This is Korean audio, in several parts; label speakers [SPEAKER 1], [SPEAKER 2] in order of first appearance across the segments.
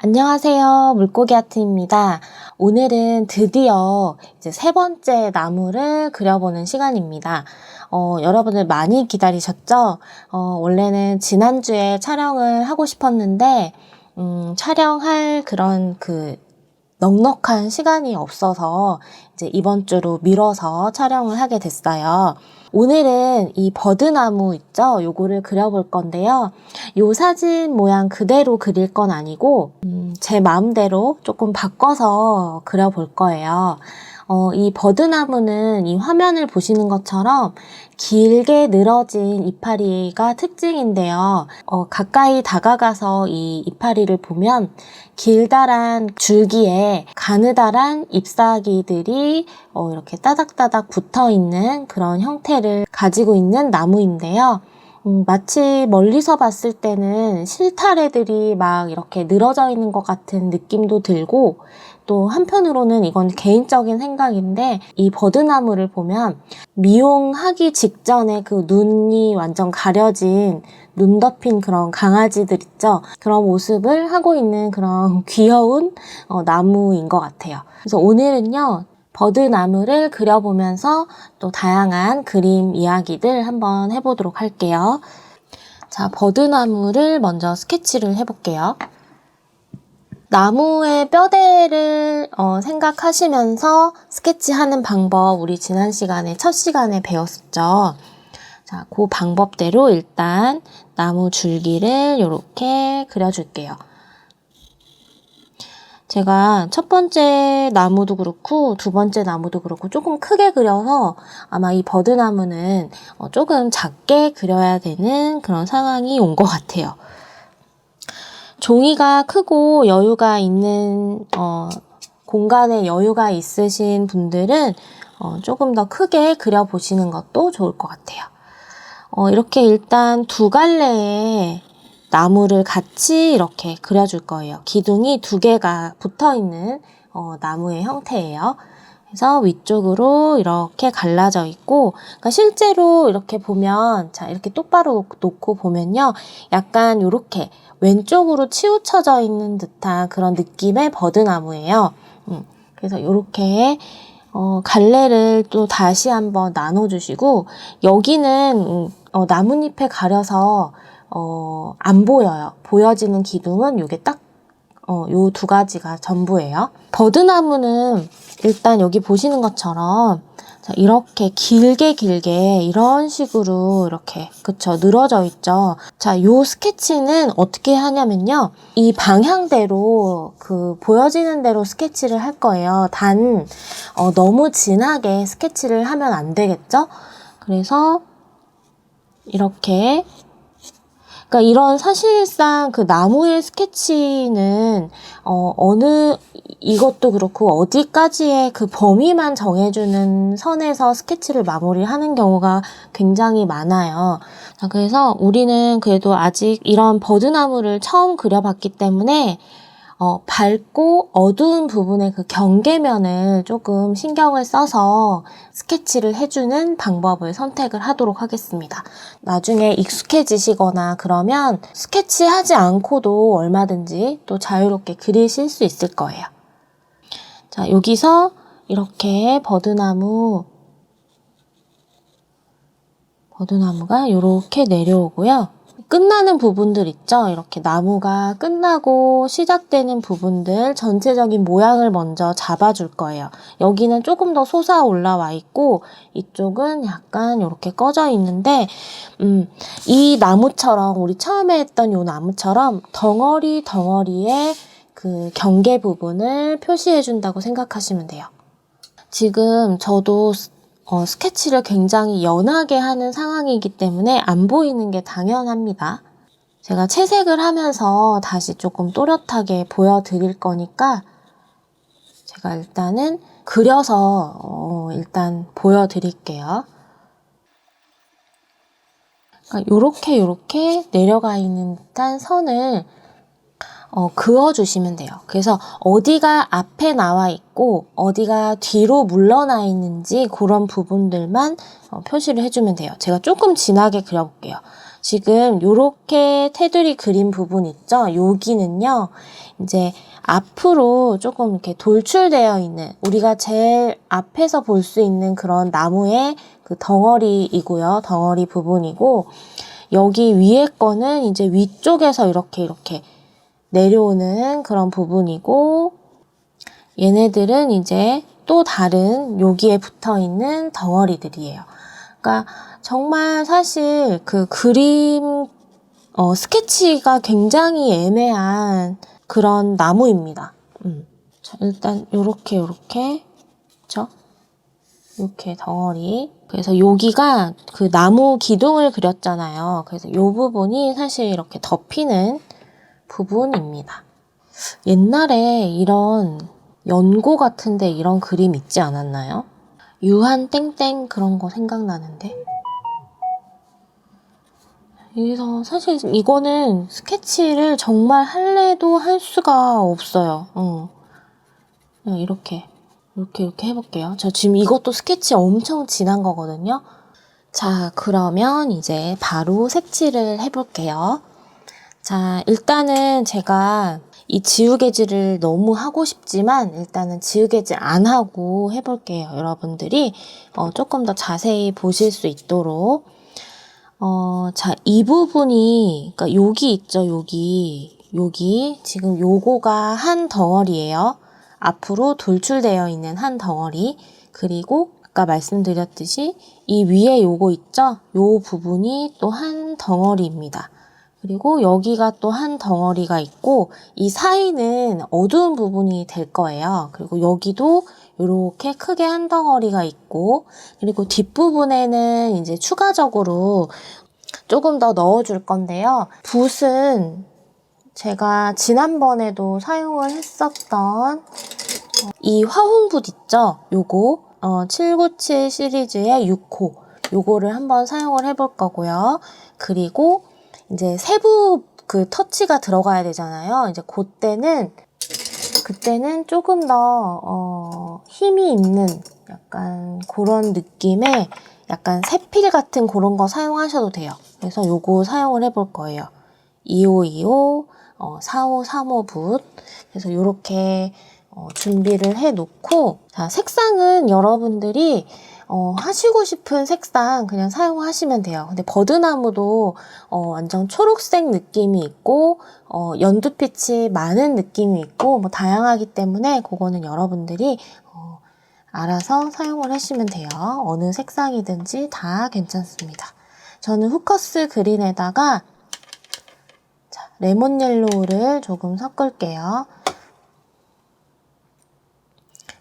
[SPEAKER 1] 안녕하세요. 물고기 아트입니다. 오늘은 드디어 이제 세 번째 나무를 그려보는 시간입니다. 여러분들 많이 기다리셨죠? 원래는 지난주에 촬영을 하고 싶었는데, 촬영할 그런 넉넉한 시간이 없어서 이제 이번 주로 미뤄서 촬영을 하게 됐어요. 오늘은 이 버드나무 있죠? 요거를 그려볼 건데요. 요 사진 모양 그대로 그릴 건 아니고 제 마음대로 조금 바꿔서 그려볼 거예요. 이 버드나무는 이 화면을 보시는 것처럼 길게 늘어진 이파리가 특징인데요. 가까이 다가가서 이 이파리를 보면 길다란 줄기에 가느다란 잎사귀들이 이렇게 따닥따닥 붙어있는 그런 형태를 가지고 있는 나무인데요. 마치 멀리서 봤을 때는 실타래들이 막 이렇게 늘어져 있는 것 같은 느낌도 들고, 또 한편으로는 이건 개인적인 생각인데 이 버드나무를 보면 미용하기 직전에 그 눈이 완전 가려진 눈 덮인 그런 강아지들 있죠? 그런 모습을 하고 있는 그런 귀여운 나무인 것 같아요. 그래서 오늘은요, 버드나무를 그려보면서 또 다양한 그림 이야기들 한번 해보도록 할게요. 자, 버드나무를 먼저 스케치를 해볼게요. 나무의 뼈대를 생각하시면서 스케치하는 방법 우리 지난 시간에 첫 시간에 배웠었죠. 자, 그 방법대로 일단 나무 줄기를 이렇게 그려줄게요. 제가 첫 번째 나무도 그렇고 두 번째 나무도 그렇고 조금 크게 그려서 아마 이 버드나무는 조금 작게 그려야 되는 그런 상황이 온 것 같아요. 종이가 크고 여유가 있는 공간에 여유가 있으신 분들은 조금 더 크게 그려보시는 것도 좋을 것 같아요. 이렇게 일단 두 갈래의 나무를 같이 이렇게 그려줄 거예요. 기둥이 두 개가 붙어있는 나무의 형태예요. 그래서 위쪽으로 이렇게 갈라져 있고, 그러니까 실제로 이렇게 보면, 자, 이렇게 똑바로 놓고 보면요, 약간 이렇게 왼쪽으로 치우쳐져 있는 듯한 그런 느낌의 버드나무예요. 그래서 이렇게 갈래를 또 다시 한번 나눠주시고, 여기는 나뭇잎에 가려서 안 보여요. 보여지는 기둥은 요게 딱 요 두 가지가 전부예요. 버드나무는 일단 여기 보시는 것처럼 자, 이렇게 길게 이런 식으로 이렇게 그쵸 늘어져 있죠. 자, 요 스케치는 어떻게 하냐면요, 이 방향대로 보여지는 대로 스케치를 할 거예요. 단 너무 진하게 스케치를 하면 안 되겠죠. 그래서 이렇게, 그러니까 이런 사실상 그 나무의 스케치는 이것도 그렇고 어디까지의 그 범위만 정해주는 선에서 스케치를 마무리하는 경우가 굉장히 많아요. 자, 그래서 우리는 그래도 아직 이런 버드나무를 처음 그려봤기 때문에 밝고 어두운 부분의 그 경계면을 조금 신경을 써서 스케치를 해주는 방법을 선택을 하도록 하겠습니다. 나중에 익숙해지시거나 그러면 스케치하지 않고도 얼마든지 또 자유롭게 그리실 수 있을 거예요. 자, 여기서 이렇게 버드나무가 이렇게 내려오고요. 끝나는 부분들 있죠? 이렇게 나무가 끝나고 시작되는 부분들 전체적인 모양을 먼저 잡아줄 거예요. 여기는 조금 더 솟아 올라와 있고 이쪽은 약간 이렇게 꺼져 있는데, 이 나무처럼 우리 처음에 했던 이 나무처럼 덩어리에 그 경계 부분을 표시해 준다고 생각하시면 돼요. 지금 저도 스케치를 굉장히 연하게 하는 상황이기 때문에 안 보이는 게 당연합니다. 제가 채색을 하면서 다시 조금 또렷하게 보여드릴 거니까 제가 일단은 그려서 일단 보여드릴게요. 그러니까 요렇게 내려가 있는 듯한 선을 그어주시면 돼요. 그래서 어디가 앞에 나와 있고 어디가 뒤로 물러나 있는지 그런 부분들만 표시를 해주면 돼요. 제가 조금 진하게 그려볼게요. 지금 요렇게 테두리 그린 부분 있죠? 여기는요, 이제 앞으로 조금 이렇게 돌출되어 있는, 우리가 제일 앞에서 볼 수 있는 그런 나무의 그 덩어리이고요. 덩어리 부분이고, 여기 위에 거는 이제 위쪽에서 이렇게 내려오는 그런 부분이고, 얘네들은 이제 또 다른 여기에 붙어 있는 덩어리들이에요. 그러니까 정말 사실 그 그림, 스케치가 굉장히 애매한 그런 나무입니다. 자, 일단 요렇게 그쵸? 이렇게 덩어리. 그래서 여기가 그 나무 기둥을 그렸잖아요. 그래서 요 부분이 사실 이렇게 덮이는 부분입니다. 옛날에 이런 연고 같은데 이런 그림 있지 않았나요? 유한 땡땡 그런 거 생각나는데. 그래서 사실 이거는 스케치를 정말 할래도 할 수가 없어요. 그냥 이렇게 해볼게요. 저 지금 이것도 스케치 엄청 진한 거거든요. 자, 그러면 이제 바로 색칠을 해볼게요. 자, 일단은 제가 이 지우개질을 너무 하고 싶지만 일단은 지우개질 안 하고 해볼게요. 여러분들이 조금 더 자세히 보실 수 있도록. 자, 이 부분이, 그러니까 여기 있죠, 여기. 지금 요거가 한 덩어리예요. 앞으로 돌출되어 있는 한 덩어리. 그리고 아까 말씀드렸듯이 이 위에 요거 있죠? 요 부분이 또 한 덩어리입니다. 그리고 여기가 또 한 덩어리가 있고, 이 사이는 어두운 부분이 될 거예요. 그리고 여기도 이렇게 크게 한 덩어리가 있고, 그리고 뒷부분에는 이제 추가적으로 조금 더 넣어줄 건데요. 붓은 제가 지난번에도 사용을 했었던 이 화홍붓 있죠? 요거 797 시리즈의 6호 요거를 한번 사용을 해볼 거고요. 그리고 이제 세부 그 터치가 들어가야 되잖아요. 이제 그때는 조금 더 힘이 있는 약간 그런 느낌의 약간 세필 같은 그런 거 사용하셔도 돼요. 그래서 요거 사용을 해볼 거예요. 2525, 4535 붓. 그래서 요렇게 준비를 해 놓고, 자, 색상은 여러분들이 하시고 싶은 색상 그냥 사용하시면 돼요. 근데 버드나무도 완전 초록색 느낌이 있고 연두빛이 많은 느낌이 있고 뭐 다양하기 때문에 그거는 여러분들이 알아서 사용을 하시면 돼요. 어느 색상이든지 다 괜찮습니다. 저는 후커스 그린에다가 자, 레몬 옐로우를 조금 섞을게요.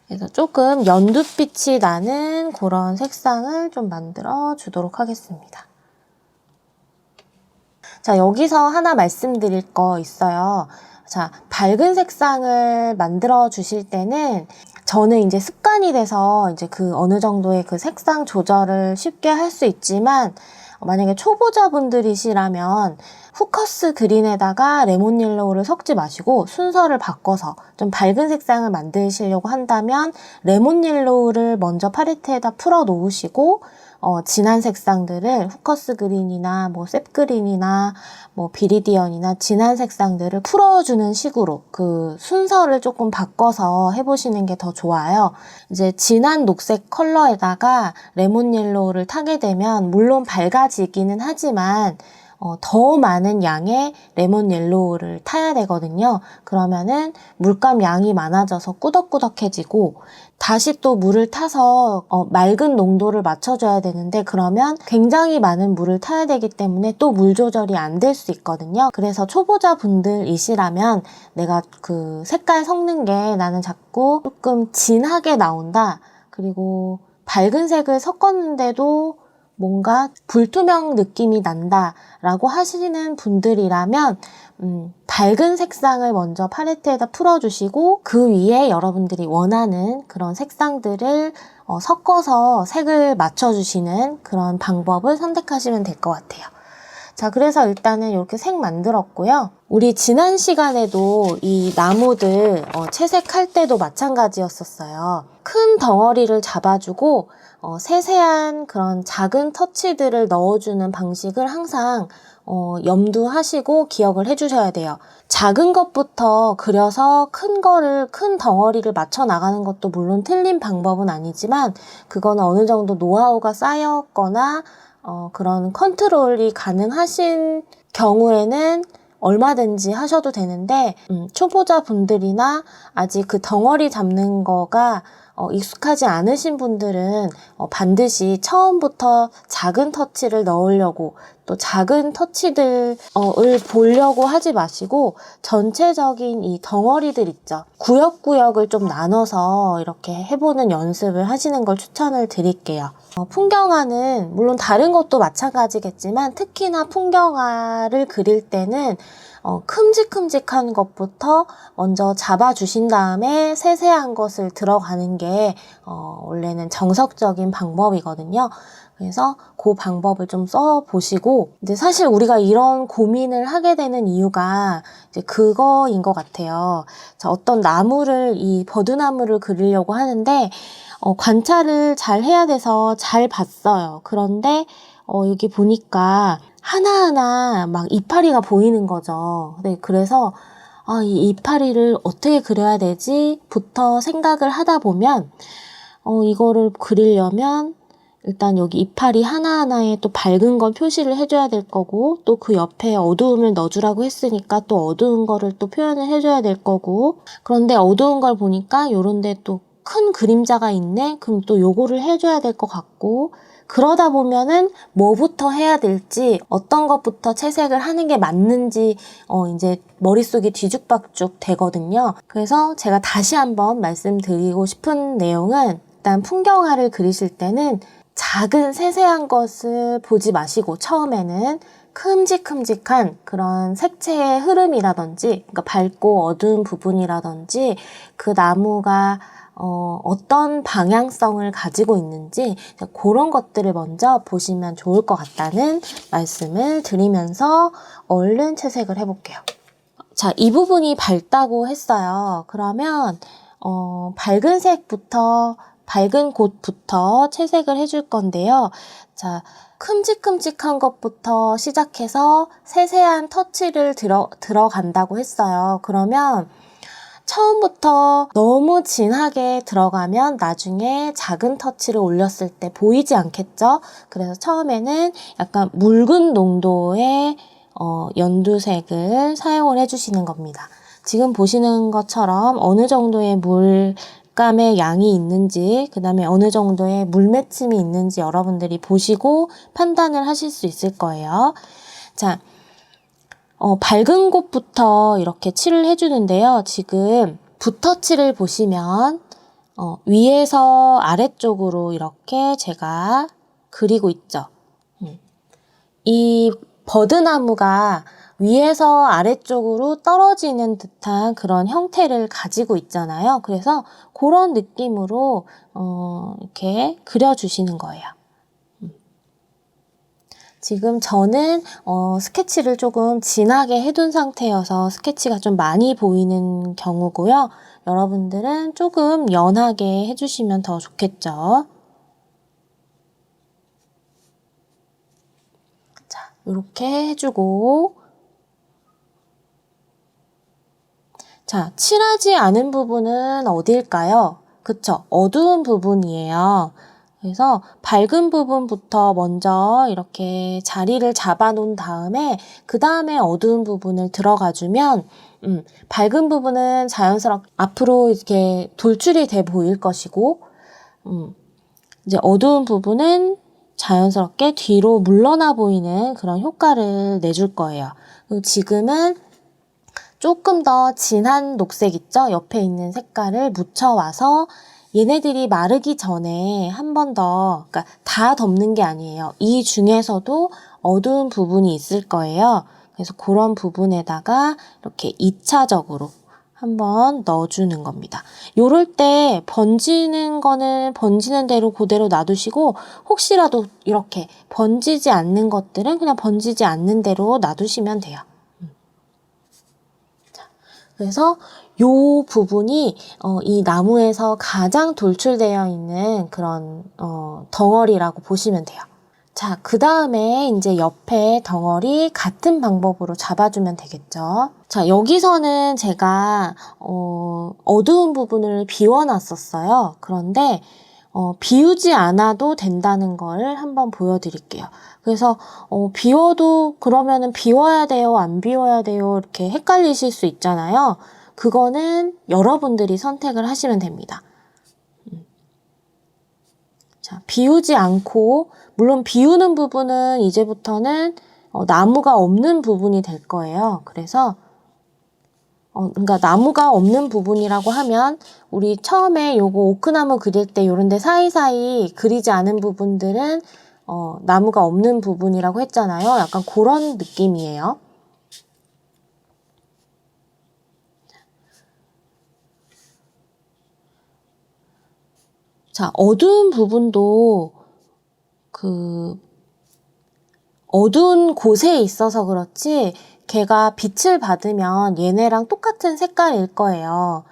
[SPEAKER 1] 그래서 조금 연두빛이 나는 그런 색상을 좀 만들어 주도록 하겠습니다. 자, 여기서 하나 말씀드릴 거 있어요. 자, 밝은 색상을 만들어 주실 때는 저는 이제 습관이 돼서 이제 그 어느 정도의 그 색상 조절을 쉽게 할 수 있지만 만약에 초보자분들이시라면 후커스 그린에다가 레몬 옐로우를 섞지 마시고 순서를 바꿔서 좀 밝은 색상을 만드시려고 한다면 레몬 옐로우를 먼저 팔레트에다 풀어 놓으시고 진한 색상들을 후커스 그린이나 뭐 셉그린이나 뭐 비리디언이나 진한 색상들을 풀어주는 식으로 그 순서를 조금 바꿔서 해보시는 게 더 좋아요. 이제 진한 녹색 컬러에다가 레몬 옐로우를 타게 되면 물론 밝아지기는 하지만 더 많은 양의 레몬 옐로우를 타야 되거든요. 그러면은 물감 양이 많아져서 꾸덕꾸덕해지고 다시 또 물을 타서 맑은 농도를 맞춰줘야 되는데 그러면 굉장히 많은 물을 타야 되기 때문에 또 물 조절이 안 될 수 있거든요. 그래서 초보자분들이시라면 내가 그 색깔 섞는 게 나는 자꾸 조금 진하게 나온다. 그리고 밝은 색을 섞었는데도 뭔가 불투명 느낌이 난다라고 하시는 분들이라면 밝은 색상을 먼저 팔레트에다 풀어주시고 그 위에 여러분들이 원하는 그런 색상들을 섞어서 색을 맞춰주시는 그런 방법을 선택하시면 될 것 같아요. 자, 그래서 일단은 이렇게 색 만들었고요. 우리 지난 시간에도 이 나무들 채색할 때도 마찬가지였었어요. 큰 덩어리를 잡아주고 세세한 그런 작은 터치들을 넣어주는 방식을 항상 염두하시고 기억을 해주셔야 돼요. 작은 것부터 그려서 큰 덩어리를 맞춰 나가는 것도 물론 틀린 방법은 아니지만 그거는 어느 정도 노하우가 쌓였거나 그런 컨트롤이 가능하신 경우에는 얼마든지 하셔도 되는데 초보자분들이나 아직 그 덩어리 잡는 거가 익숙하지 않으신 분들은 반드시 처음부터 작은 터치를 넣으려고 또 작은 터치들을 보려고 하지 마시고 전체적인 이 덩어리들 있죠. 구역구역을 좀 나눠서 이렇게 해보는 연습을 하시는 걸 추천을 드릴게요. 풍경화는 물론 다른 것도 마찬가지겠지만 특히나 풍경화를 그릴 때는 큼직큼직한 것부터 먼저 잡아주신 다음에 세세한 것을 들어가는 게 원래는 정석적인 방법이거든요. 그래서 그 방법을 좀 써보시고 이제 사실 우리가 이런 고민을 하게 되는 이유가 이제 그거인 것 같아요. 자, 어떤 나무를 이 버드나무를 그리려고 하는데 관찰을 잘 해야 돼서 잘 봤어요. 그런데 여기 보니까 하나하나 막 이파리가 보이는 거죠. 네, 그래서 이 이파리를 어떻게 그려야 되지?부터 생각을 하다 보면 이거를 그리려면 일단 여기 이파리 하나하나에 또 밝은 걸 표시를 해줘야 될 거고 또 그 옆에 어두움을 넣어주라고 했으니까 또 어두운 거를 또 표현을 해줘야 될 거고 그런데 어두운 걸 보니까 요런데 또 큰 그림자가 있네? 그럼 또 요거를 해줘야 될 것 같고 그러다 보면은 뭐부터 해야 될지 어떤 것부터 채색을 하는 게 맞는지 이제 머릿속이 뒤죽박죽 되거든요. 그래서 제가 다시 한번 말씀드리고 싶은 내용은 일단 풍경화를 그리실 때는 작은 세세한 것을 보지 마시고 처음에는 큼직큼직한 그런 색채의 흐름이라든지 그러니까 밝고 어두운 부분이라든지 그 나무가 어떤 방향성을 가지고 있는지 그런 것들을 먼저 보시면 좋을 것 같다는 말씀을 드리면서 얼른 채색을 해볼게요. 자, 이 부분이 밝다고 했어요. 그러면 밝은 곳부터 채색을 해줄 건데요. 자, 큼직큼직한 것부터 시작해서 세세한 터치를 들어간다고 했어요. 그러면 처음부터 너무 진하게 들어가면 나중에 작은 터치를 올렸을 때 보이지 않겠죠? 그래서 처음에는 약간 묽은 농도의 연두색을 사용을 해주시는 겁니다. 지금 보시는 것처럼 어느 정도의 물감의 양이 있는지 그 다음에 어느 정도의 물맺힘이 있는지 여러분들이 보시고 판단을 하실 수 있을 거예요. 자, 밝은 곳부터 이렇게 칠을 해주는데요. 지금 붓터치를 보시면 위에서 아래쪽으로 이렇게 제가 그리고 있죠. 이 버드나무가 위에서 아래쪽으로 떨어지는 듯한 그런 형태를 가지고 있잖아요. 그래서 그런 느낌으로 이렇게 그려주시는 거예요. 지금 저는 스케치를 조금 진하게 해둔 상태여서 스케치가 좀 많이 보이는 경우고요. 여러분들은 조금 연하게 해주시면 더 좋겠죠. 자, 이렇게 해주고 자, 칠하지 않은 부분은 어디일까요? 그쵸? 어두운 부분이에요. 그래서 밝은 부분부터 먼저 이렇게 자리를 잡아 놓은 다음에 그 다음에 어두운 부분을 들어가 주면 밝은 부분은 자연스럽게 앞으로 이렇게 돌출이 돼 보일 것이고 이제 어두운 부분은 자연스럽게 뒤로 물러나 보이는 그런 효과를 내줄 거예요. 그리고 지금은 조금 더 진한 녹색 있죠? 옆에 있는 색깔을 묻혀와서 얘네들이 마르기 전에 한 번 더, 그러니까 다 덮는 게 아니에요. 이 중에서도 어두운 부분이 있을 거예요. 그래서 그런 부분에다가 이렇게 2차적으로 한번 넣어주는 겁니다. 요럴 때 번지는 거는 번지는 대로 그대로 놔두시고 혹시라도 이렇게 번지지 않는 것들은 그냥 번지지 않는 대로 놔두시면 돼요. 그래서 요 부분이 이 나무에서 가장 돌출되어 있는 그런 덩어리라고 보시면 돼요. 자, 그 다음에 이제 옆에 덩어리 같은 방법으로 잡아주면 되겠죠. 자, 여기서는 제가 어두운 부분을 비워놨었어요. 그런데 비우지 않아도 된다는 걸 한번 보여드릴게요. 그래서 비워도 그러면은 비워야 돼요, 안 비워야 돼요 이렇게 헷갈리실 수 있잖아요. 그거는 여러분들이 선택을 하시면 됩니다. 자, 비우지 않고, 물론 비우는 부분은 이제부터는 나무가 없는 부분이 될 거예요. 그래서 그러니까 나무가 없는 부분이라고 하면 우리 처음에 요거 오크나무 그릴 때 요런데 사이사이 그리지 않은 부분들은 나무가 없는 부분이라고 했잖아요. 약간 그런 느낌이에요. 자, 어두운 부분도 어두운 곳에 있어서 그렇지 걔가 빛을 받으면 얘네랑 똑같은 색깔일 거예요.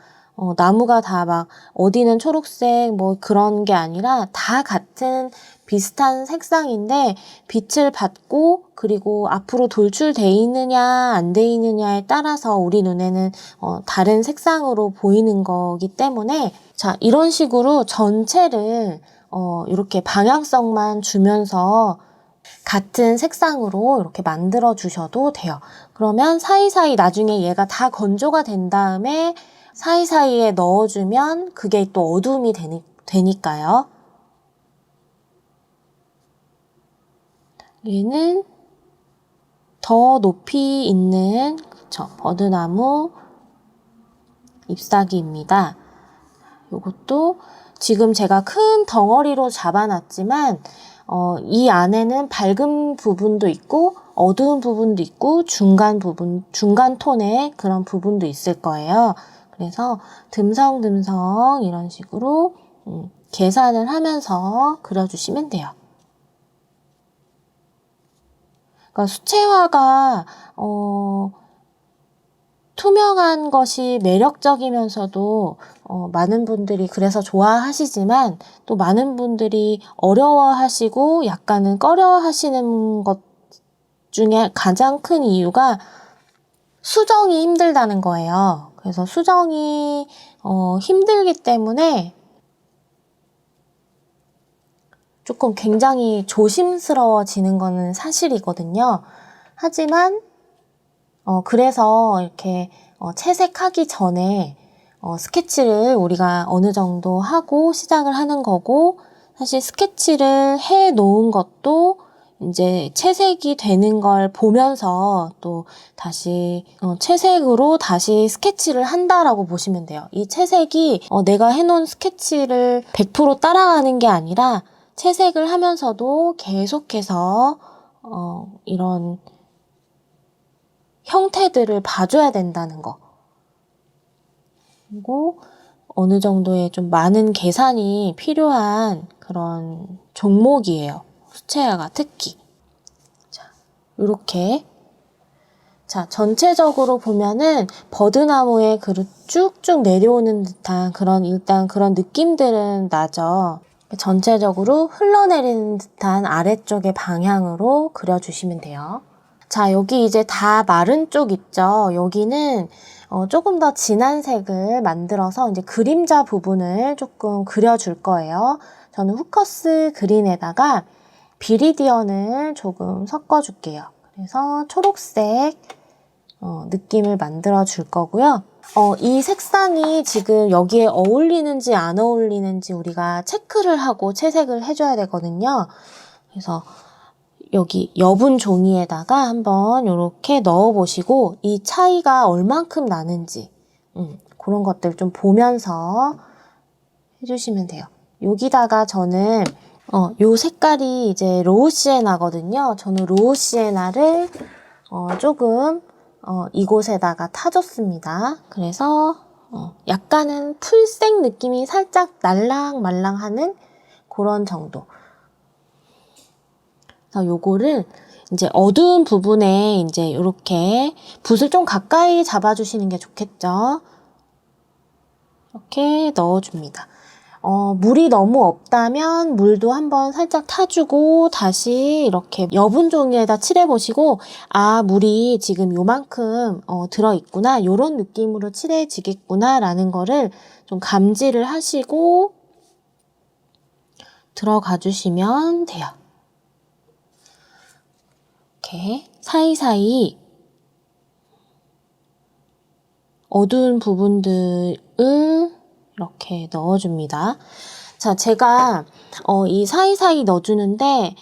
[SPEAKER 1] 나무가 다 막 어디는 초록색 뭐 그런 게 아니라 다 같은 비슷한 색상인데 빛을 받고 그리고 앞으로 돌출돼 있느냐 안 돼 있느냐에 따라서 우리 눈에는 다른 색상으로 보이는 거기 때문에 자, 이런 식으로 전체를 이렇게 방향성만 주면서 같은 색상으로 이렇게 만들어 주셔도 돼요. 그러면 사이사이 나중에 얘가 다 건조가 된 다음에 사이사이에 넣어주면 그게 또 어두움이 되니까요. 얘는 더 높이 있는 버드나무 잎사귀입니다. 이것도 지금 제가 큰 덩어리로 잡아놨지만 이 안에는 밝은 부분도 있고 어두운 부분도 있고 중간 톤의 그런 부분도 있을 거예요. 그래서 듬성듬성 이런 식으로 계산을 하면서 그려주시면 돼요. 그러니까 수채화가 투명한 것이 매력적이면서도 많은 분들이 그래서 좋아하시지만 또 많은 분들이 어려워하시고 약간은 꺼려하시는 것 중에 가장 큰 이유가 수정이 힘들다는 거예요. 그래서 수정이 힘들기 때문에 조금 굉장히 조심스러워지는 거는 사실이거든요. 하지만 그래서 이렇게 채색하기 전에 스케치를 우리가 어느 정도 하고 시작을 하는 거고 사실 스케치를 해 놓은 것도 이제 채색이 되는 걸 보면서 또 다시 채색으로 다시 스케치를 한다라고 보시면 돼요. 이 채색이 내가 해놓은 스케치를 100% 따라가는 게 아니라 채색을 하면서도 계속해서 이런 형태들을 봐줘야 된다는 거. 그리고 어느 정도의 좀 많은 계산이 필요한 그런 종목이에요. 수채화가 특히. 자, 이렇게. 자, 전체적으로 보면은 버드나무에 쭉쭉 내려오는 듯한 일단 그런 느낌들은 나죠. 전체적으로 흘러내리는 듯한 아래쪽의 방향으로 그려주시면 돼요. 자, 여기 이제 다 마른 쪽 있죠? 여기는 조금 더 진한 색을 만들어서 이제 그림자 부분을 조금 그려줄 거예요. 저는 후커스 그린에다가 비리디언을 조금 섞어줄게요. 그래서 초록색 느낌을 만들어 줄 거고요. 이 색상이 지금 여기에 어울리는지 안 어울리는지 우리가 체크를 하고 채색을 해줘야 되거든요. 그래서 여기 여분 종이에다가 한번 이렇게 넣어보시고 이 차이가 얼만큼 나는지 그런 것들 좀 보면서 해주시면 돼요. 여기다가 저는 요 색깔이 이제 로우 시에나거든요. 저는 로우 시에나를 조금 이곳에다가 타줬습니다. 그래서 약간은 풀색 느낌이 살짝 날랑말랑하는 그런 정도. 그래서 요거를 이제 어두운 부분에 이제 이렇게 붓을 좀 가까이 잡아주시는 게 좋겠죠. 이렇게 넣어줍니다. 물이 너무 없다면 물도 한번 살짝 타주고 다시 이렇게 여분 종이에다 칠해보시고 아, 물이 지금 요만큼 들어있구나, 요런 느낌으로 칠해지겠구나 라는 거를 좀 감지를 하시고 들어가 주시면 돼요. 이렇게 사이사이 어두운 부분들을 이렇게 넣어줍니다. 자, 제가 이 사이사이 넣어주는데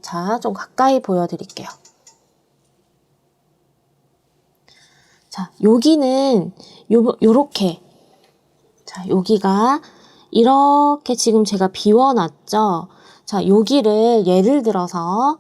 [SPEAKER 1] 자, 좀 가까이 보여드릴게요. 자, 여기는 요렇게, 자, 여기가 이렇게 지금 제가 비워놨죠. 자, 여기를 예를 들어서,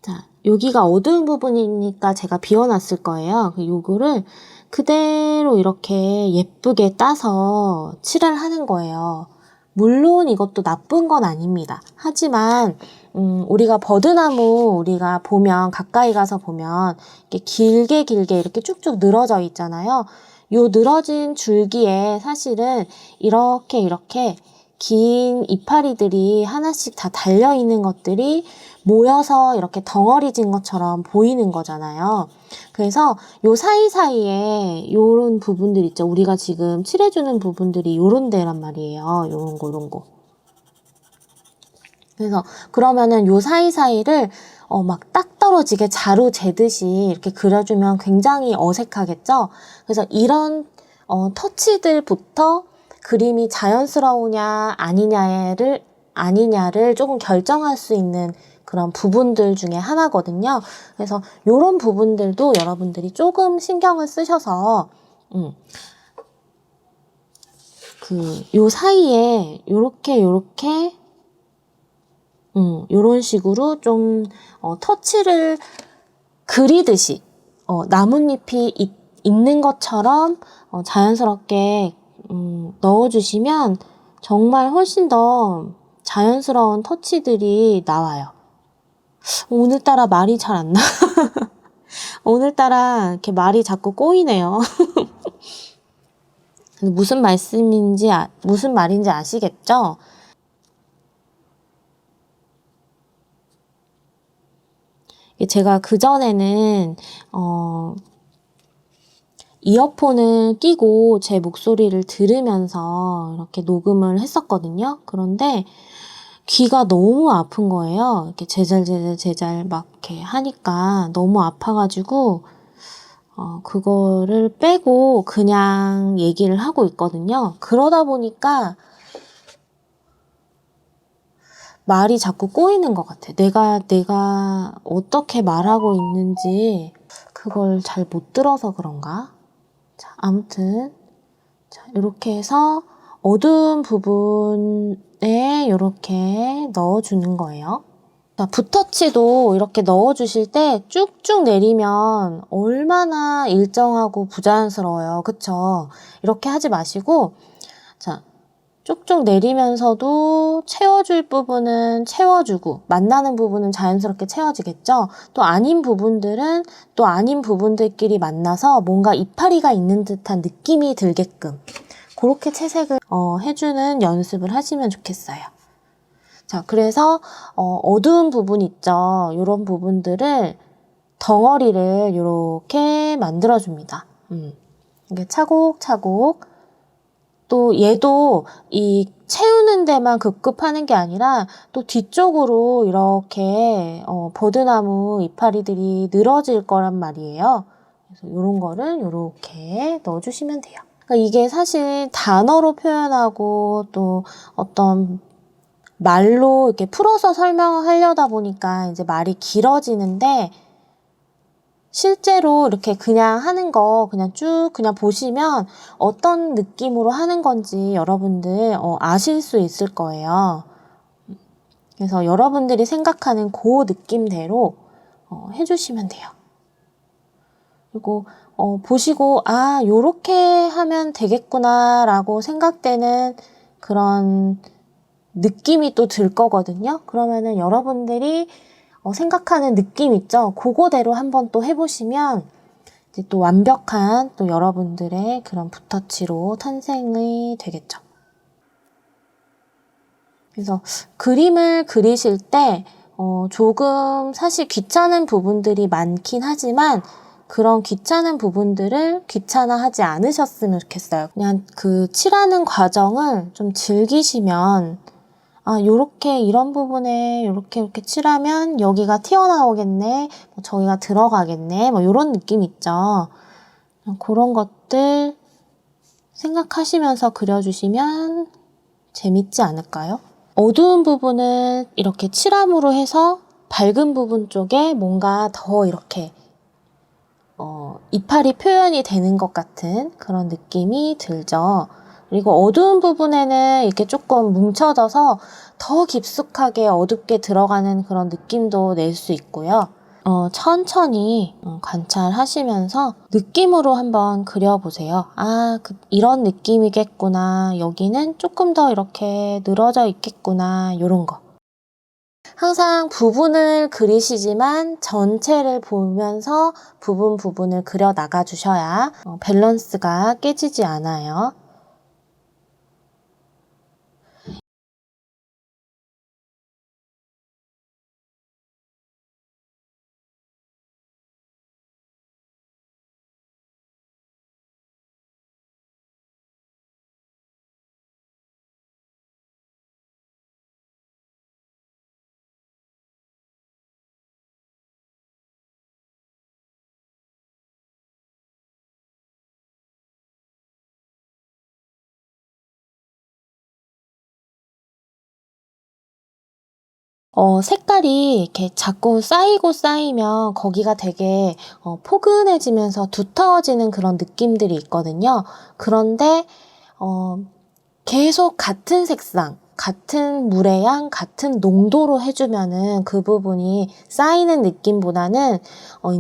[SPEAKER 1] 자, 여기가 어두운 부분이니까 제가 비워놨을 거예요. 요거를 그대로 이렇게 예쁘게 따서 칠을 하는 거예요. 물론 이것도 나쁜 건 아닙니다. 하지만 우리가 버드나무 우리가 보면, 가까이 가서 보면 이렇게 길게 이렇게 쭉쭉 늘어져 있잖아요. 요 늘어진 줄기에 사실은 이렇게 긴 이파리들이 하나씩 다 달려 있는 것들이 모여서 이렇게 덩어리진 것처럼 보이는 거잖아요. 그래서 요 사이사이에 요런 부분들 있죠. 우리가 지금 칠해주는 부분들이 요런 데란 말이에요. 요런 거. 그래서 그러면은 요 사이사이를 막 딱 떨어지게 자루 재듯이 이렇게 그려주면 굉장히 어색하겠죠? 그래서 이런 터치들부터 그림이 자연스러우냐 아니냐를 조금 결정할 수 있는 그런 부분들 중에 하나거든요. 그래서 이런 부분들도 여러분들이 조금 신경을 쓰셔서 요 사이에 요렇게 요런 식으로 좀 터치를 그리듯이 나뭇잎이 있는 것처럼 자연스럽게 넣어주시면 정말 훨씬 더 자연스러운 터치들이 나와요. 오늘따라 말이 잘 안 나. 오늘따라 이렇게 말이 자꾸 꼬이네요. 무슨 말인지 아시겠죠? 제가 그전에는 이어폰을 끼고 제 목소리를 들으면서 이렇게 녹음을 했었거든요. 그런데 귀가 너무 아픈 거예요. 이렇게 제잘 막 이렇게 하니까 너무 아파가지고 그거를 빼고 그냥 얘기를 하고 있거든요. 그러다 보니까 말이 자꾸 꼬이는 것 같아. 내가 어떻게 말하고 있는지 그걸 잘 못 들어서 그런가? 자, 아무튼 자, 이렇게 해서 어두운 부분에 이렇게 넣어주는 거예요. 자, 붓터치도 이렇게 넣어주실 때 쭉쭉 내리면 얼마나 일정하고 부자연스러워요. 그쵸? 이렇게 하지 마시고, 자, 쭉쭉 내리면서도 채워줄 부분은 채워주고, 만나는 부분은 자연스럽게 채워지겠죠? 또 아닌 부분들끼리 만나서 뭔가 이파리가 있는 듯한 느낌이 들게끔 그렇게 채색을 해주는 연습을 하시면 좋겠어요. 자, 그래서 어두운 부분 있죠. 이런 부분들을 덩어리를 이렇게 만들어줍니다. 이게 차곡차곡. 또 얘도 이 채우는 데만 급급하는 게 아니라 또 뒤쪽으로 이렇게 버드나무 이파리들이 늘어질 거란 말이에요. 그래서 이런 거를 이렇게 넣어주시면 돼요. 그러니까 이게 사실 단어로 표현하고 또 어떤 말로 이렇게 풀어서 설명을 하려다 보니까 이제 말이 길어지는데, 실제로 이렇게 그냥 하는 거 그냥 쭉 그냥 보시면 어떤 느낌으로 하는 건지 여러분들 아실 수 있을 거예요. 그래서 여러분들이 생각하는 그 느낌대로 해주시면 돼요. 그리고 보시고 아, 요렇게 하면 되겠구나 라고 생각되는 그런 느낌이 또 들 거거든요. 그러면은 여러분들이 생각하는 느낌 있죠? 그거대로 한번 또 해보시면 이제 또 완벽한 또 여러분들의 그런 붓터치로 탄생이 되겠죠. 그래서 그림을 그리실 때 조금 사실 귀찮은 부분들이 많긴 하지만 그런 귀찮은 부분들을 귀찮아하지 않으셨으면 좋겠어요. 그냥 그 칠하는 과정을 좀 즐기시면 요렇게 이런 부분에 이렇게 칠하면 여기가 튀어나오겠네, 뭐 저기가 들어가겠네, 뭐 요런 느낌 있죠. 그런 것들 생각하시면서 그려주시면 재밌지 않을까요? 어두운 부분을 이렇게 칠함으로 해서 밝은 부분 쪽에 뭔가 더 이렇게 이파리 표현이 되는 것 같은 그런 느낌이 들죠. 그리고 어두운 부분에는 이렇게 조금 뭉쳐져서 더 깊숙하게 어둡게 들어가는 그런 느낌도 낼 수 있고요. 천천히 관찰하시면서 느낌으로 한번 그려보세요. 이런 느낌이겠구나. 여기는 조금 더 이렇게 늘어져 있겠구나. 이런 거. 항상 부분을 그리시지만 전체를 보면서 부분을 그려 나가 주셔야 밸런스가 깨지지 않아요. 색깔이 이렇게 자꾸 쌓이고 쌓이면 거기가 되게 포근해지면서 두터워지는 그런 느낌들이 있거든요. 그런데 계속 같은 색상, 같은 물의 양, 같은 농도로 해주면은 그 부분이 쌓이는 느낌보다는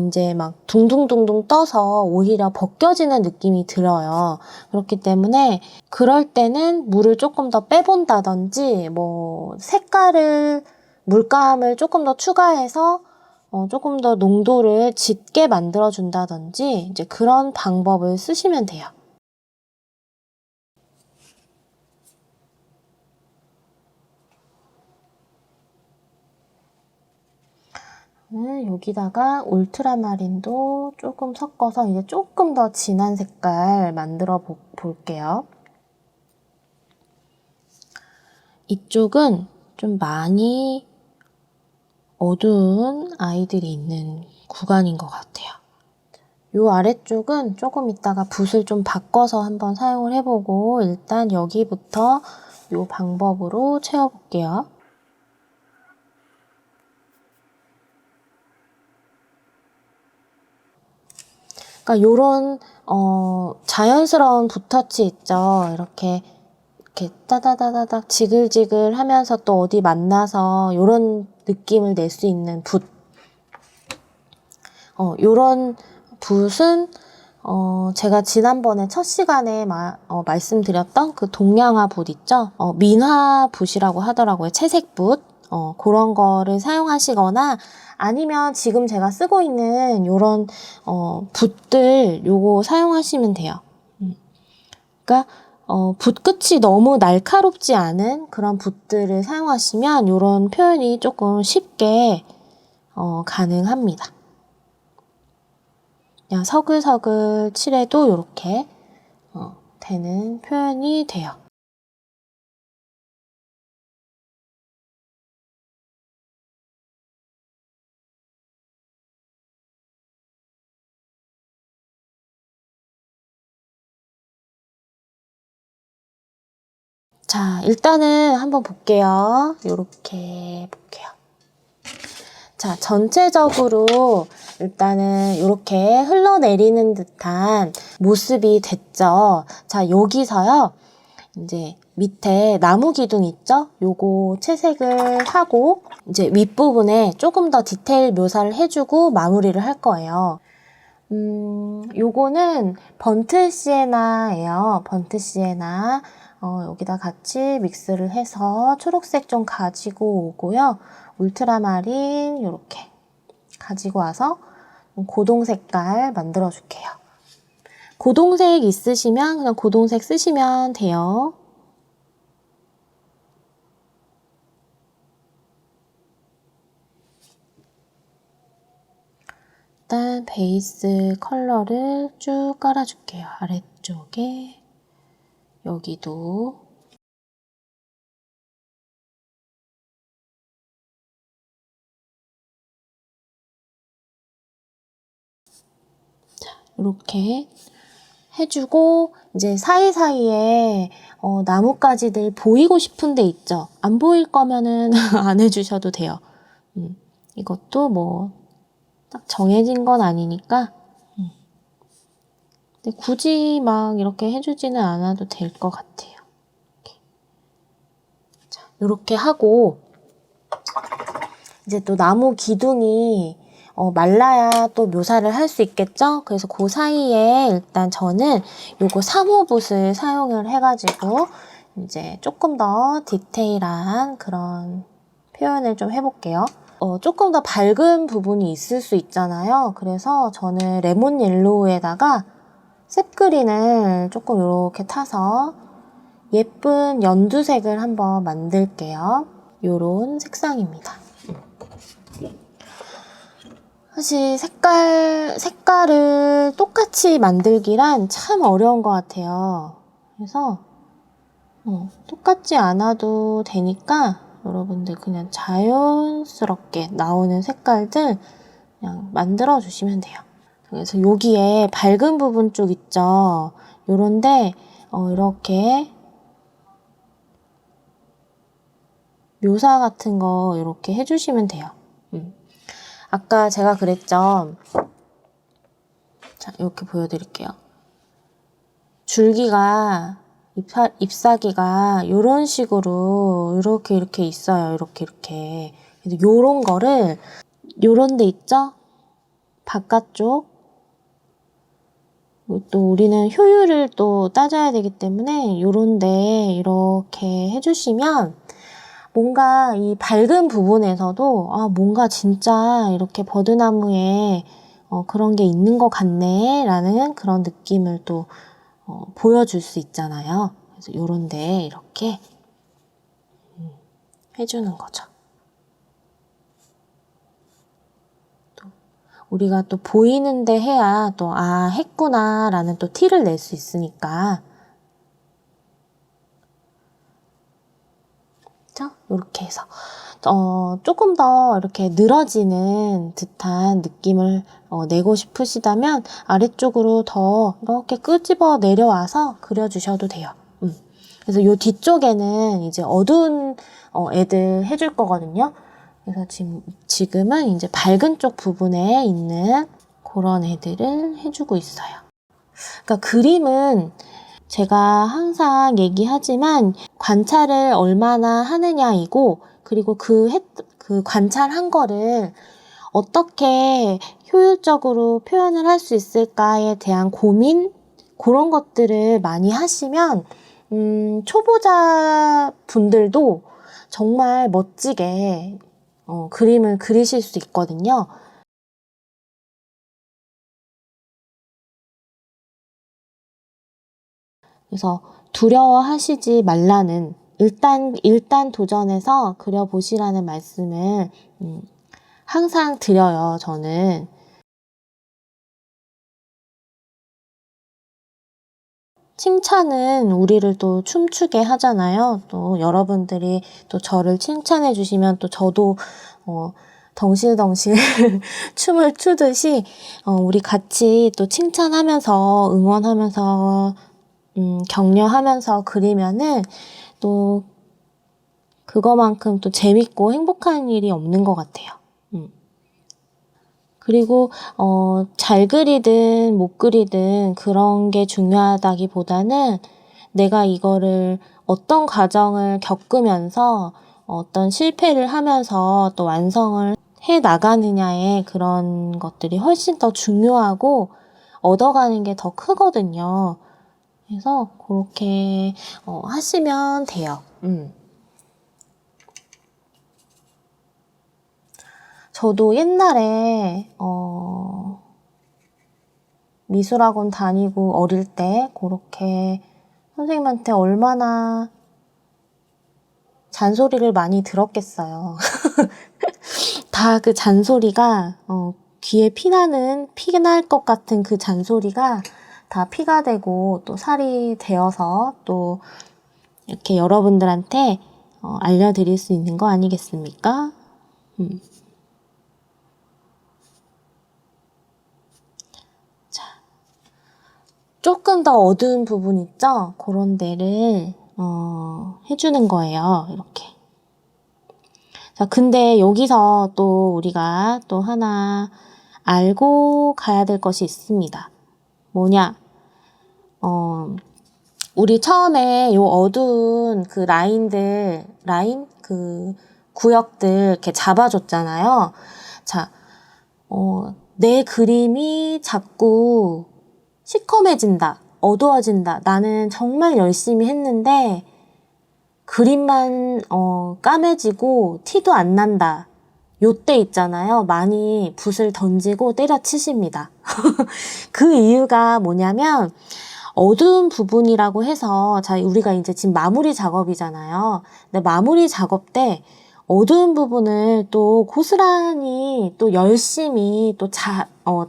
[SPEAKER 1] 이제 막 둥둥둥둥 떠서 오히려 벗겨지는 느낌이 들어요. 그렇기 때문에 그럴 때는 물을 조금 더 빼본다든지 뭐 색깔을 물감을 조금 더 추가해서 조금 더 농도를 짙게 만들어 준다든지 이제 그런 방법을 쓰시면 돼요. 여기다가 울트라마린도 조금 섞어서 이제 조금 더 진한 색깔 만들어 볼게요. 이쪽은 좀 많이 어두운 아이들이 있는 구간인 것 같아요. 이 아래쪽은 조금 이따가 붓을 좀 바꿔서 한번 사용을 해보고 일단 여기부터 이 방법으로 채워볼게요. 그러니까 요런 자연스러운 붓터치 있죠. 이렇게 따다다다닥 지글지글 하면서 또 어디 만나서 요런 느낌을 낼 수 있는 붓. 요런 붓은 제가 지난번에 첫 시간에 말씀드렸던 그 동양화 붓 있죠? 민화 붓이라고 하더라고요. 채색 붓. 그런 거를 사용하시거나 아니면 지금 제가 쓰고 있는 요런 붓들 요거 사용하시면 돼요. 그러니까 붓 끝이 너무 날카롭지 않은 그런 붓들을 사용하시면 요런 표현이 조금 쉽게 가능합니다. 그냥 서글서글 칠해도 이렇게 되는 표현이 돼요. 자, 일단은 한번 볼게요. 요렇게 볼게요. 자, 전체적으로 일단은 이렇게 흘러내리는 듯한 모습이 됐죠. 자, 여기서요. 이제 밑에 나무 기둥 있죠? 요거 채색을 하고 이제 윗부분에 조금 더 디테일 묘사를 해주고 마무리를 할 거예요. 요거는 번트 시에나예요. 번트 시에나. 여기다 같이 믹스를 해서 초록색 좀 가지고 오고요. 울트라마린 요렇게 가지고 와서 고동 색깔 만들어 줄게요. 고동색 있으시면 그냥 고동색 쓰시면 돼요. 일단 베이스 컬러를 쭉 깔아줄게요. 아래쪽에 여기도 이렇게 해주고 이제 사이사이에 나뭇가지들 보이고 싶은 데 있죠. 안 보일 거면은 안 해주셔도 돼요. 이것도 뭐 딱 정해진 건 아니니까 근데 굳이 막 이렇게 해주지는 않아도 될 것 같아요. 자, 이렇게 하고 이제 또 나무 기둥이 말라야 또 묘사를 할 수 있겠죠? 그래서 그 사이에 일단 저는 요거 3호붓을 사용을 해가지고 이제 조금 더 디테일한 그런 표현을 좀 해볼게요. 조금 더 밝은 부분이 있을 수 있잖아요. 그래서 저는 레몬 옐로우에다가 셉그린을 조금 이렇게 타서 예쁜 연두색을 한번 만들게요. 요런 색상입니다. 사실 색깔을 똑같이 만들기란 참 어려운 것 같아요. 그래서 똑같지 않아도 되니까 여러분들 그냥 자연스럽게 나오는 색깔들 그냥 만들어 주시면 돼요. 그래서 여기에 밝은 부분 쪽 있죠. 요런데 이렇게 묘사 같은 거 이렇게 해주시면 돼요. 아까 제가 그랬죠. 자, 이렇게 보여드릴게요. 줄기가 잎사귀가 이런 식으로 이렇게 있어요. 이렇게. 그래서 요런 거를 요런 데 있죠? 바깥쪽. 또 우리는 효율을 또 따져야 되기 때문에 요런 데 이렇게 해주시면 뭔가 이 밝은 부분에서도 뭔가 진짜 이렇게 버드나무에 그런 게 있는 것 같네 라는 그런 느낌을 또 보여줄 수 있잖아요. 그래서 요런 데 이렇게 해주는 거죠. 또 우리가 또 보이는데 해야 또 했구나 라는 또 티를 낼 수 있으니까 이렇게 해서 조금 더 이렇게 늘어지는 듯한 느낌을 내고 싶으시다면 아래쪽으로 더 이렇게 끄집어 내려와서 그려주셔도 돼요. 그래서 요 뒤쪽에는 이제 어두운 애들 해줄 거거든요. 그래서 지금은 이제 밝은 쪽 부분에 있는 그런 애들을 해주고 있어요. 그러니까 그림은 제가 항상 얘기하지만 관찰을 얼마나 하느냐이고 그리고 그 관찰한 거를 어떻게 효율적으로 표현을 할 수 있을까에 대한 고민 그런 것들을 많이 하시면 초보자 분들도 정말 멋지게 그림을 그리실 수 있거든요. 그래서 두려워하시지 말라는 일단 도전해서 그려보시라는 말씀을 항상 드려요. 저는 칭찬은 우리를 또 춤추게 하잖아요. 또 여러분들이 또 저를 칭찬해 주시면 또 저도 덩실덩실 춤을 추듯이 우리 같이 또 칭찬하면서 응원하면서 격려하면서 그리면은 또 그거만큼 또 재밌고 행복한 일이 없는 것 같아요. 그리고 잘 그리든 못 그리든 그런 게 중요하다기보다는 내가 이거를 어떤 과정을 겪으면서 어떤 실패를 하면서 또 완성을 해 나가느냐의 그런 것들이 훨씬 더 중요하고 얻어가는 게 더 크거든요. 그래서 그렇게 하시면 돼요. 저도 옛날에 미술학원 다니고 어릴 때 그렇게 선생님한테 얼마나 잔소리를 많이 들었겠어요. 다 그 잔소리가 귀에 피날 것 같은 그 잔소리가 다 피가 되고 또 살이 되어서 또 이렇게 여러분들한테 알려드릴 수 있는 거 아니겠습니까? 자, 조금 더 어두운 부분 있죠? 그런 데를 해주는 거예요. 이렇게. 자, 근데 여기서 또 우리가 또 하나 알고 가야 될 것이 있습니다. 뭐냐? 우리 처음에 요 어두운 그 그 구역들 이렇게 잡아줬잖아요. 자, 내 그림이 자꾸 시커매진다, 어두워진다. 나는 정말 열심히 했는데 그림만 까매지고 티도 안 난다. 요때 있잖아요. 많이 붓을 던지고 때려치십니다. 그 이유가 뭐냐면 어두운 부분이라고 해서 자, 우리가 이제 지금 마무리 작업이잖아요. 근데 마무리 작업 때 어두운 부분을 또 고스란히 또 열심히 또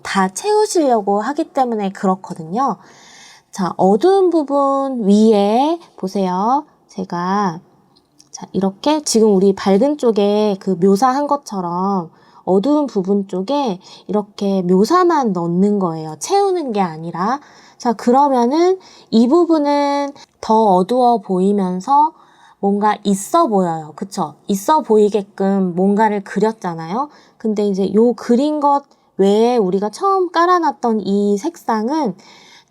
[SPEAKER 1] 다 채우시려고 하기 때문에 그렇거든요. 자, 어두운 부분 위에 보세요. 제가 자, 이렇게 지금 우리 밝은 쪽에 그 묘사한 것처럼 어두운 부분 쪽에 이렇게 묘사만 넣는 거예요. 채우는 게 아니라. 자, 그러면은 이 부분은 더 어두워 보이면서 뭔가 있어 보여요. 그쵸? 있어 보이게끔 뭔가를 그렸잖아요. 근데 이제 요 그린 것 외에 우리가 처음 깔아놨던 이 색상은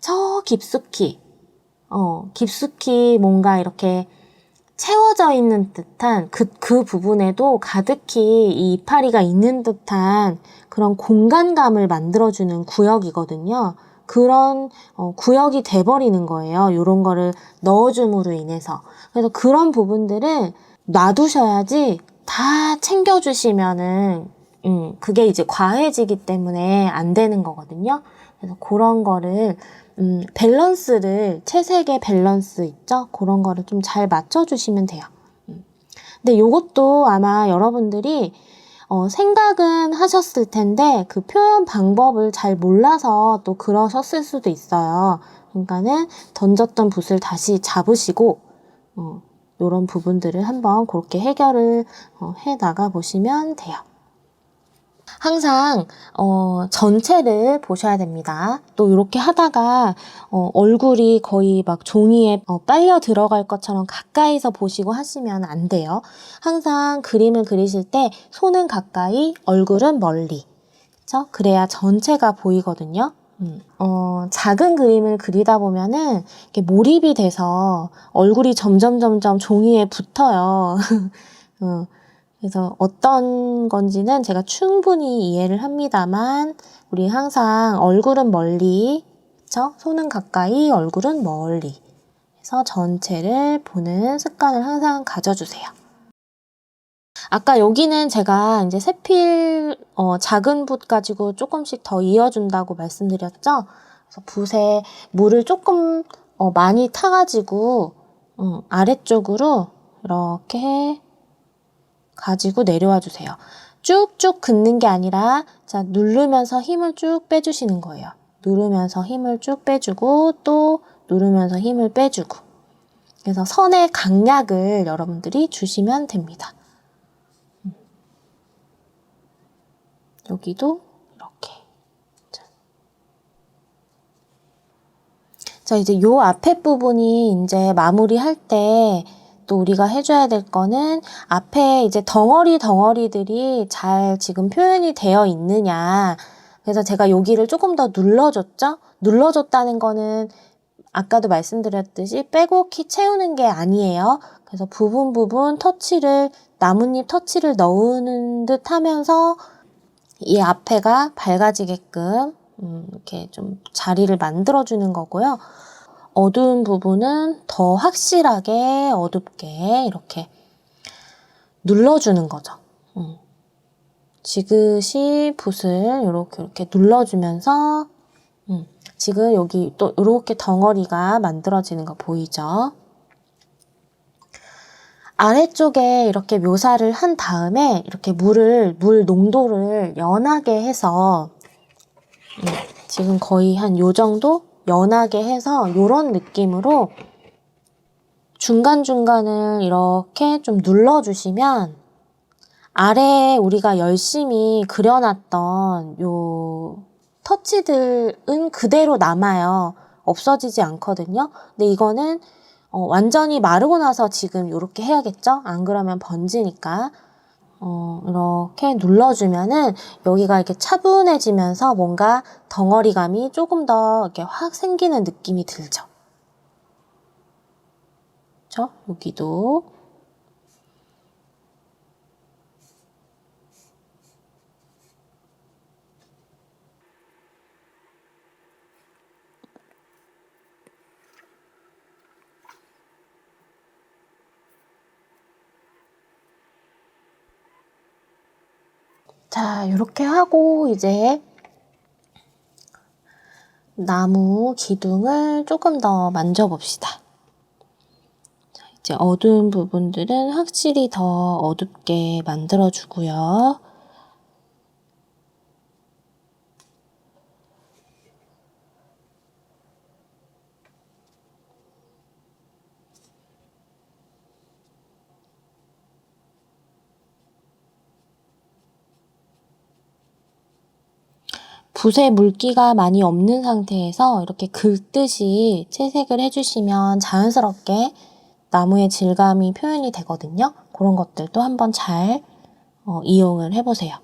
[SPEAKER 1] 저 깊숙이 뭔가 이렇게 채워져 있는 듯한 그 부분에도 가득히 이 이파리가 있는 듯한 그런 공간감을 만들어주는 구역이거든요. 그런 구역이 돼버리는 거예요. 이런 거를 넣어줌으로 인해서. 그래서 그런 부분들을 놔두셔야지 다 챙겨주시면은 그게 이제 과해지기 때문에 안 되는 거거든요. 그래서 그런 거를 밸런스를, 채색의 밸런스 있죠? 그런 거를 좀 잘 맞춰주시면 돼요. 근데 요것도 아마 여러분들이 생각은 하셨을 텐데 그 표현 방법을 잘 몰라서 또 그러셨을 수도 있어요. 그러니까는 던졌던 붓을 다시 잡으시고 요런 부분들을 한번 그렇게 해결을 해 나가 보시면 돼요. 항상 전체를 보셔야 됩니다. 또 이렇게 하다가 얼굴이 거의 막 종이에 빨려 들어갈 것처럼 가까이서 보시고 하시면 안 돼요. 항상 그림을 그리실 때 손은 가까이, 얼굴은 멀리. 그쵸? 그래야 전체가 보이거든요. 작은 그림을 그리다 보면은 이렇게 몰입이 돼서 얼굴이 점점 종이에 붙어요. 그래서 어떤 건지는 제가 충분히 이해를 합니다만 우리 항상 얼굴은 멀리, 그쵸? 손은 가까이, 얼굴은 멀리 해서 전체를 보는 습관을 항상 가져주세요. 아까 여기는 제가 이제 세필 작은 붓 가지고 조금씩 더 이어준다고 말씀드렸죠? 그래서 붓에 물을 조금 많이 타가지고 아래쪽으로 이렇게 가지고 내려와 주세요. 쭉쭉 긋는 게 아니라 자, 누르면서 힘을 쭉 빼주시는 거예요. 누르면서 힘을 쭉 빼주고 또 누르면서 힘을 빼주고 그래서 선의 강약을 여러분들이 주시면 됩니다. 여기도 이렇게 자, 이제 요 앞에 부분이 이제 마무리할 때 또 우리가 해줘야 될 거는 앞에 이제 덩어리들이 잘 지금 표현이 되어 있느냐. 그래서 제가 여기를 조금 더 눌러줬죠? 눌러줬다는 거는 아까도 말씀드렸듯이 빼곡히 채우는 게 아니에요. 그래서 부분 터치를, 나뭇잎 터치를 넣는 듯 하면서 이 앞에가 밝아지게끔 이렇게 좀 자리를 만들어주는 거고요. 어두운 부분은 더 확실하게 어둡게 이렇게 눌러주는 거죠. 지그시 붓을 이렇게 눌러주면서 지금 여기 또 이렇게 덩어리가 만들어지는 거 보이죠? 아래쪽에 이렇게 묘사를 한 다음에 이렇게 물 농도를 연하게 해서 지금 거의 한 요 정도 연하게 해서 요런 느낌으로 중간중간을 이렇게 좀 눌러주시면 아래에 우리가 열심히 그려놨던 요 터치들은 그대로 남아요. 없어지지 않거든요. 근데 이거는 완전히 마르고 나서 지금 이렇게 해야겠죠? 안 그러면 번지니까. 이렇게 눌러주면은 여기가 이렇게 차분해지면서 뭔가 덩어리감이 조금 더 이렇게 확 생기는 느낌이 들죠. 그쵸? 여기도. 자, 이렇게 하고 이제 나무 기둥을 조금 더 만져봅시다. 자, 이제 어두운 부분들은 확실히 더 어둡게 만들어주고요. 붓에 물기가 많이 없는 상태에서 이렇게 긁듯이 채색을 해주시면 자연스럽게 나무의 질감이 표현이 되거든요. 그런 것들도 한번 잘 이용을 해보세요.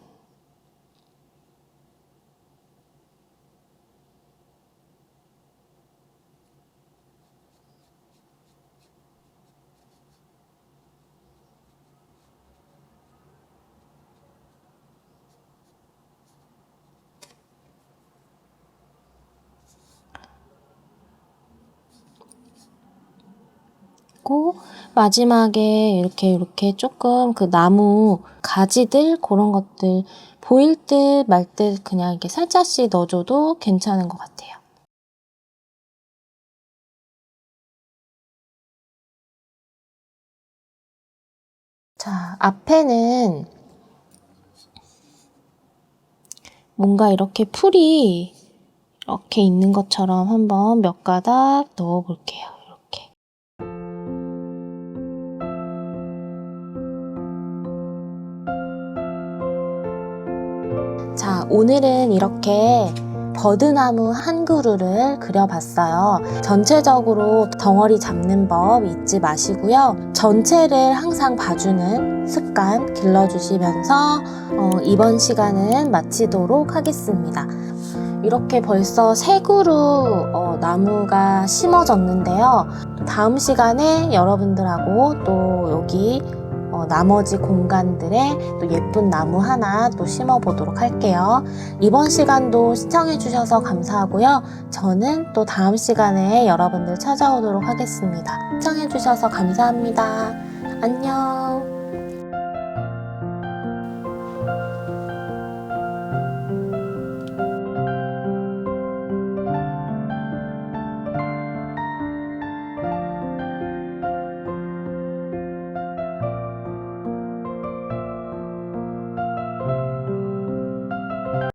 [SPEAKER 1] 마지막에 이렇게 조금 그 나무 가지들 그런 것들 보일 듯 말 듯 그냥 이렇게 살짝씩 넣어줘도 괜찮은 것 같아요. 자, 앞에는 뭔가 이렇게 풀이 이렇게 있는 것처럼 한번 몇 가닥 넣어 볼게요. 이렇게. 자, 오늘은 이렇게 버드나무 한 그루를 그려봤어요. 전체적으로 덩어리 잡는 법 잊지 마시고요. 전체를 항상 봐주는 습관 길러주시면서 이번 시간은 마치도록 하겠습니다. 이렇게 벌써 3그루 나무가 심어졌는데요. 다음 시간에 여러분들하고 또 여기 나머지 공간들에 또 예쁜 나무 하나 또 심어보도록 할게요. 이번 시간도 시청해주셔서 감사하고요. 저는 또 다음 시간에 여러분들 찾아오도록 하겠습니다. 시청해주셔서 감사합니다. 안녕.